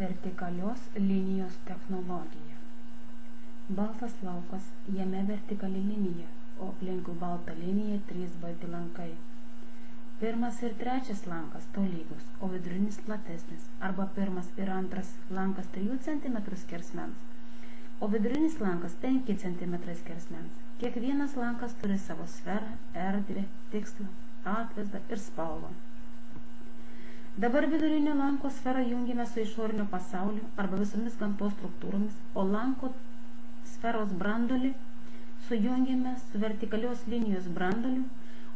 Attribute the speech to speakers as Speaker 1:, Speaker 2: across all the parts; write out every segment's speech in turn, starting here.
Speaker 1: Vertikalios linijos technologija. Baltas laukas, jame vertikali linija, o aplinkui baltą liniją 3 balti lankai. Pirmas ir trečias lankas tolygus, o vidurinis platesnis, arba pirmas ir antras lankas 3 cm skersmens, o vidurinis lankas 5 cm skersmens. Kiekvienas lankas turi savo sferą, erdvę, tikslą, atvaizdą ir spalvą. Dabar vidurinio lanko sferą jungiame su išoriniu pasauliu arba visomis gamtos struktūromis, o lanko sferos branduolį sujungiame su vertikalios linijos branduoliu,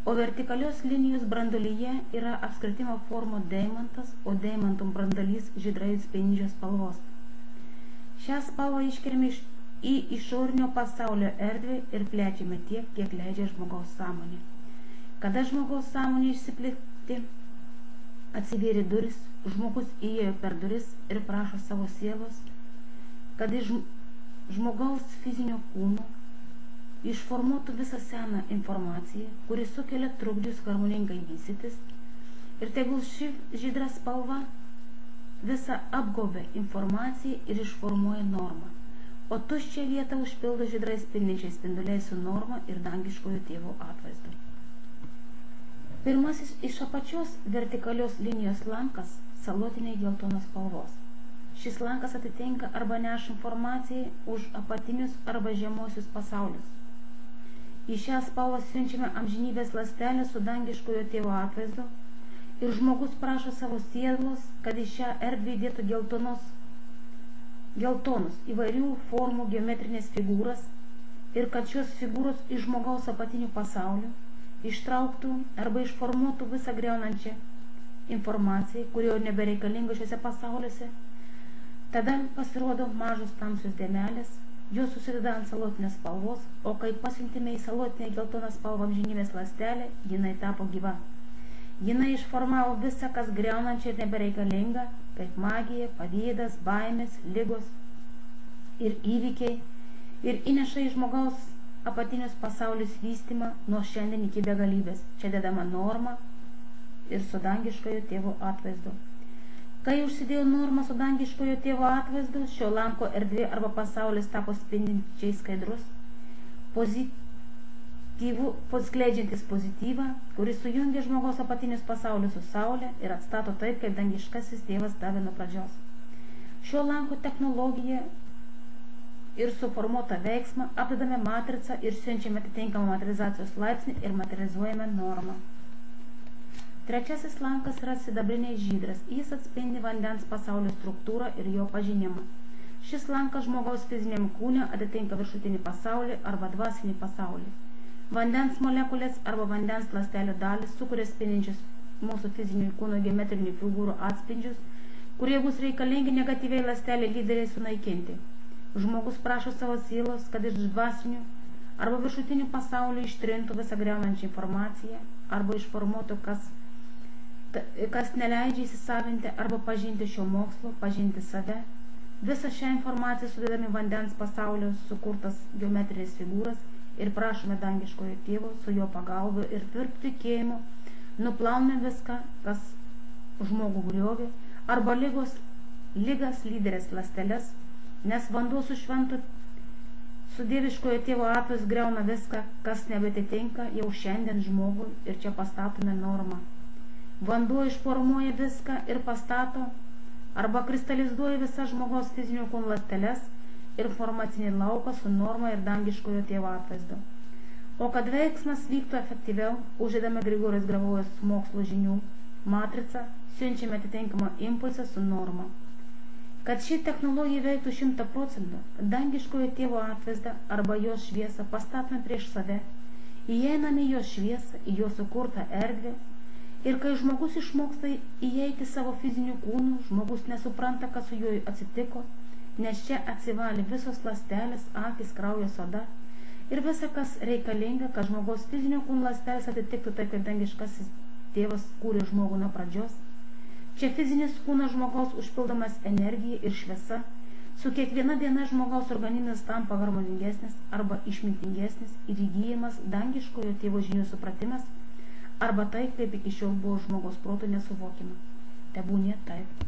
Speaker 1: o vertikalios linijos branduolyje yra apskritimo formo deimantas, o deimantum branduolys žydrai spindžios spalvos. Šią spalvą iškeliame į išorinio pasaulio erdvę ir plečiame tiek, kiek leidžia žmogaus sąmonė. Kada žmogaus sąmonė išsiplėti, atsivėrė duris, žmogus įėjo per duris ir prašo savo sielos, kad iš žmogaus fizinio kūno išformuotų visą seną informaciją, kuri sukelia trukdžius harmoningai vystytis, ir tegul ši žydra spalva visą apgaubia informaciją ir išformuoja normą, o tuščią vietą užpildo žydrai spindinčiais spinduliais su norma ir dangiškojo tėvo atvaizdu. Pirmasis iš apačios vertikalios linijos lankas salotiniai geltonos spalvos. Šis lankas atitinka arba neša informaciją už apatinius arba žemosius pasaulius. Į šią spalvą siunčiame amžinybės ląstelę su dangiškojo tėvo atvaizdu ir žmogus prašo savo sielos, kad į šią erdvę įdėtų geltonus įvairių formų geometrinės figūras ir kad šios figūros iš žmogaus apatinių pasaulių ištrauktų arba išformuotų visą griaunančią informaciją, kuri jau nebereikalinga šiuose pasauliuose. Tada pasirodo mažos tamsios dėmelės, jos susideda ant salotinės spalvos, o kai pasiuntime į salotinę geltoną spalvą amžinybės ląstelę, jinai tapo gyva. Jinai išformavo visą, kas griaunančia ir nebereikalinga, kaip magija, pavydas, baimės, ligos ir įvykiai, ir įneša į žmogaus apatinius pasaulius vystymą nuo šiandien iki begalybės. Čia dedama norma ir su dangiškojo tėvo atvaizdu. Kai užsidėjo norma su dangiškojo tėvo atvaizdu, šio lanko erdvė arba pasaulis tapo spindinčiai skaidrus, skleidžiantis pozityvą, kuris sujungia žmogaus apatinius pasaulius su saulė ir atstato taip, kaip dangiškasis tėvas davė nuo pradžios. Šio lanko technologija ir suformuotą veiksmą apdedame matricą ir siunčiame atitinkamą materializacijos laipsnį ir materializuojame normą. Trečiasis lankas yra sidabriniai žydras. Jis atspindi vandens pasaulio struktūrą ir jo pažinimą. Šis lankas žmogaus fiziniam kūne atitinka viršutinį pasaulį arba dvasinį pasaulį. Vandens molekulės arba vandens ląstelių dalis sukuria spindinčius mūsų fizinių kūno geometrinių figūrų atspindžius, kurie bus reikalingi negatyviai ląstelė lyderiai sunaikinti. Žmogus prašo savo sielos, kad iš dvasinių arba viršutinių pasaulių ištrintų visą griaunančią informaciją arba išformuotų, kas neleidžia įsisavinti arba pažinti šio mokslo, pažinti save. Visą šią informaciją sudedami vandens pasaulio sukurtas geometrinės figūras ir prašome dangiškojo tėvo su jo pagalba ir tvirtu tikėjimu nuplauname viską, kas žmogų griovė, arba ligas lyderės ląsteles, nes vanduo su dieviškojo tėvo atvaizdu griauna viską, kas nebetitinka jau šiandien žmogui, ir čia pastatome normą. Vanduo išformuoja viską ir pastato arba kristalizuoja visas žmogaus fizinių kūnų ląsteles ir informacinį lauką su norma ir dangiškojo tėvo atvaizdu. O kad veiksmas vyktų efektyviau, uždedame Grigorijos Gravojos mokslo žinių matricą, siunčiame atitinkamą impulsą su norma. Kad ši technologija veiktų 100%, dangiškojo tėvo atvaizdą arba jos šviesą pastatome prieš save, įeiname į jos šviesą, į jo sukurtą erdvę, ir kai žmogus išmoksta įeiti savo fizinių kūnų, žmogus nesupranta, kas su juo atsitiko, nes čia atsivalė visos ląstelės, akys, kraujas, oda ir visa, kas reikalinga, kad žmogaus fizinio kūnų ląstelės atitiktų taip, kaip dangiškasis tėvas kūrė žmogų nuo pradžios. Čia fizinis kūnas žmogaus užpildomas energija ir šviesa. Su kiekviena diena žmogaus organizmas tampa harmoningesnis arba išmintingesnis ir įgyjamas dangiškojo tėvo žinių supratimas arba taip, kaip iki šiol buvo žmogaus proto nesuvokiama. Tebūnie taip.